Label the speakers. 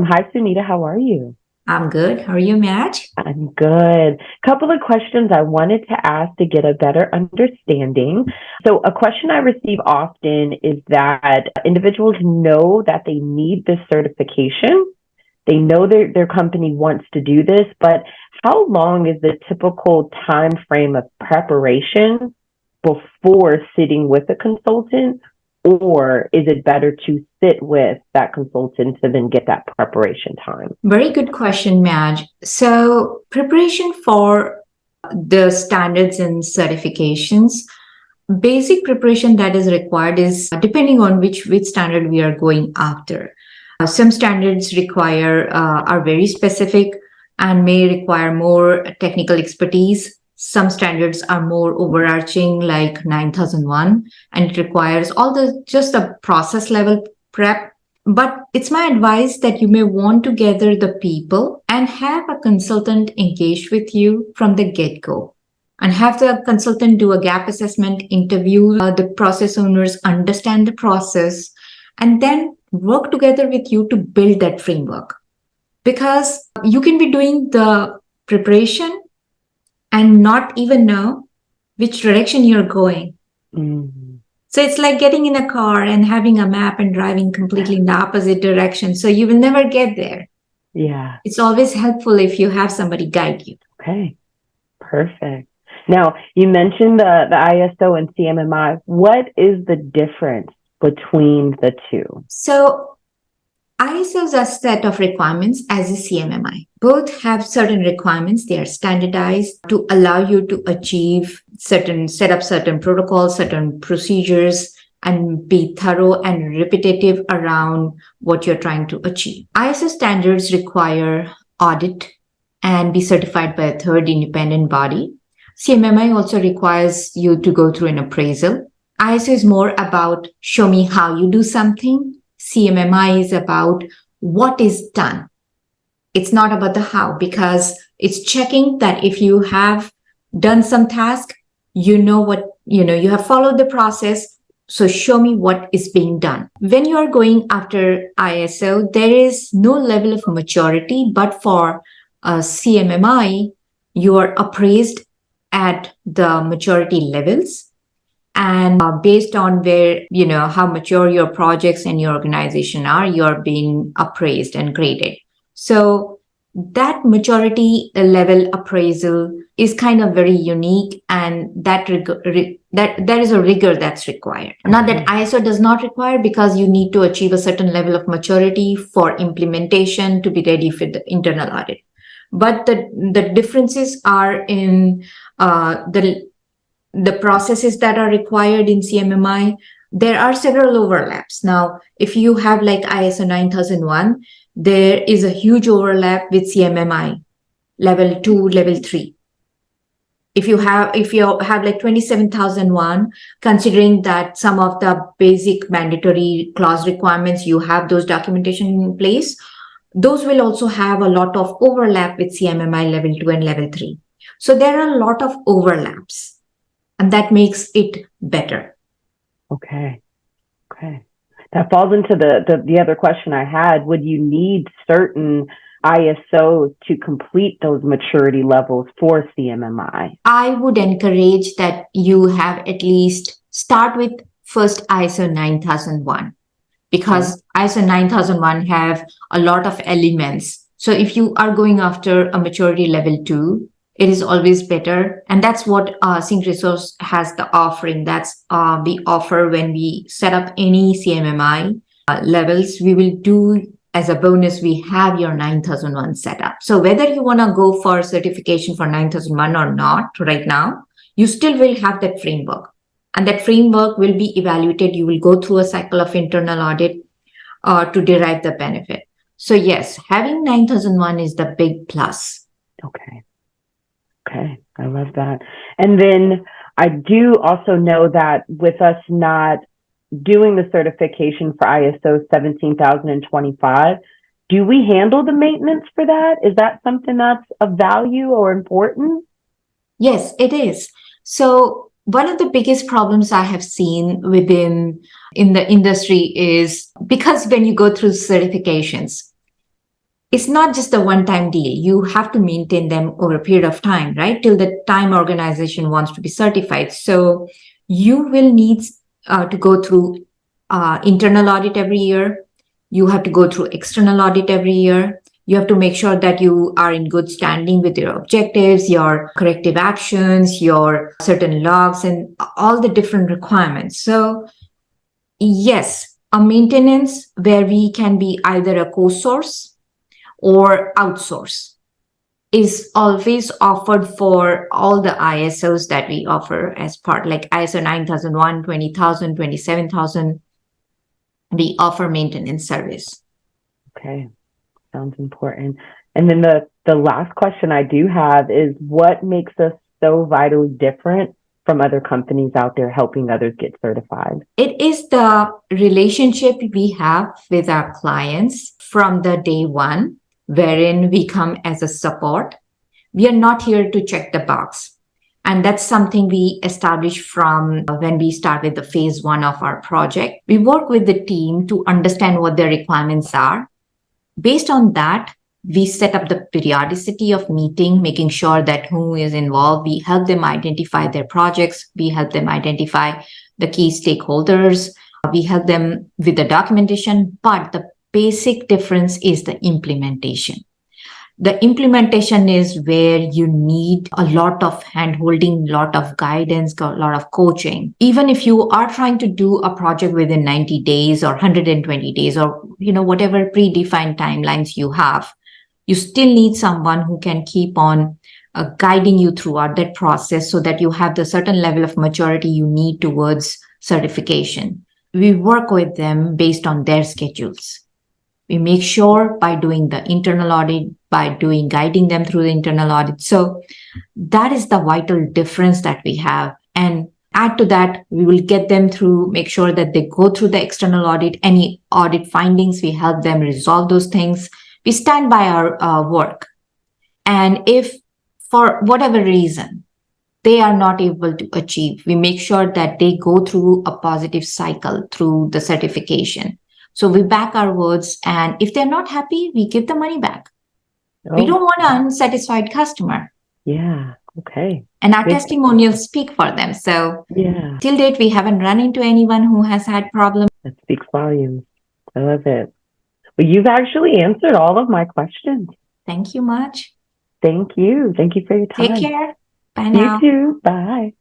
Speaker 1: Hi, Sunita. How are you?
Speaker 2: I'm good. How are you, Madge?
Speaker 1: I'm good. Couple of questions I wanted to ask to get a better understanding. So a question I receive often is that individuals know that they need this certification. They know their company wants to do this, but how long is the typical time frame of preparation before sitting with a consultant? Or is it better to sit with that consultant to then get that preparation time?
Speaker 2: Very good question, Madge. So, preparation for the standards and certifications, basic preparation that is required is depending on which standard we are going after. Some standards are very specific and may require more technical expertise. Some standards are more overarching, like 9001, and it requires just the process level prep. But it's my advice that you may want to gather the people and have a consultant engaged with you from the get-go, and have the consultant do a gap assessment, interview the process owners, understand the process, and then work together with you to build that framework. Because you can be doing the preparation and not even know which direction you're going.
Speaker 1: Mm-hmm.
Speaker 2: So it's like getting in a car and having a map and driving completely in the opposite direction. So you will never get there.
Speaker 1: Yeah.
Speaker 2: It's always helpful if you have somebody guide you.
Speaker 1: Okay. Perfect. Now, you mentioned the ISO and CMMI. What is the difference between the two?
Speaker 2: So ISO is a set of requirements as a CMMI. Both have certain requirements. They are standardized to allow you to set up certain protocols, certain procedures, and be thorough and repetitive around what you're trying to achieve. ISO standards require audit and be certified by a third independent body. CMMI also requires you to go through an appraisal. ISO is more about show me how you do something. CMMI is about what is done. It's not about the how, because it's checking that if you have done some task, you have followed the process. So show me what is being done. When you are going after ISO, there is no level of maturity, but for CMMI, you are appraised at the maturity levels. And based on how mature your projects and your organization are, you're being appraised and graded. So that maturity level appraisal is kind of very unique, and that there is a rigor that's required. Not that ISO does not require, because you need to achieve a certain level of maturity for implementation to be ready for the internal audit. But the differences are in the processes that are required in CMMI. There are several overlaps. Now, if you have like ISO 9001, there is a huge overlap with CMMI level 2, level 3. If you have like 27001, considering that some of the basic mandatory clause requirements, you have those documentation in place, those will also have a lot of overlap with CMMI level 2 and level 3. So there are a lot of overlaps, and that makes it better.
Speaker 1: Okay. That falls into the other question I had. Would you need certain ISOs to complete those maturity levels for CMMI?
Speaker 2: I would encourage that you have at least start with first ISO 9001, because ISO 9001 have a lot of elements. So if you are going after a maturity level 2, it is always better. And that's what Sync Resource has the offering. That's we offer when we set up any CMMI levels. We will do as a bonus, we have your 9001 set up. So whether you want to go for certification for 9001 or not right now, you still will have that framework. And that framework will be evaluated. You will go through a cycle of internal audit to derive the benefit. So yes, having 9001 is the big plus.
Speaker 1: Okay, I love that. And then I do also know that with us not doing the certification for ISO 17025, do we handle the maintenance for that? Is that something that's of value or important?
Speaker 2: Yes, it is. So one of the biggest problems I have seen in the industry is, because when you go through certifications, it's not just a one-time deal. You have to maintain them over a period of time, right? Till the time organization wants to be certified. So you will need to go through internal audit every year. You have to go through external audit every year. You have to make sure that you are in good standing with your objectives, your corrective actions, your certain logs, and all the different requirements. So yes, a maintenance where we can be either a co-source or outsource is always offered for all the ISOs that we offer as part, like ISO 9001, 20,000, 27,000. We offer maintenance service.
Speaker 1: Okay, sounds important. And then the last question I do have is, what makes us so vitally different from other companies out there helping others get certified?
Speaker 2: It is the relationship we have with our clients from the day one, wherein we come as a support. We are not here to check the box. And that's something we establish from when we start with the phase one of our project. We work with the team to understand what their requirements are. Based on that, we set up the periodicity of meeting, making sure that who is involved. We help them identify their projects. We help them identify the key stakeholders. We help them with the documentation, but the basic difference is the implementation. The implementation is where you need a lot of hand-holding, a lot of guidance, a lot of coaching. Even if you are trying to do a project within 90 days or 120 days or whatever predefined timelines you have, you still need someone who can keep on guiding you throughout that process so that you have the certain level of maturity you need towards certification. We work with them based on their schedules. We make sure by doing the internal audit, by guiding them through the internal audit. So that is the vital difference that we have. And add to that, we will get them through, make sure that they go through the external audit, any audit findings, we help them resolve those things. We stand by our work. And if for whatever reason, they are not able to achieve, we make sure that they go through a positive cycle through the certification. So we back our words, and if they're not happy, we give the money back. We don't want an unsatisfied customer.
Speaker 1: Yeah, okay.
Speaker 2: And our testimonials speak for them. So
Speaker 1: yeah,
Speaker 2: till date, we haven't run into anyone who has had problems.
Speaker 1: That speaks volumes. I love it. Well, you've actually answered all of my questions.
Speaker 2: Thank you much.
Speaker 1: Thank you. Thank you for your time.
Speaker 2: Take care. Bye now.
Speaker 1: You too. Bye.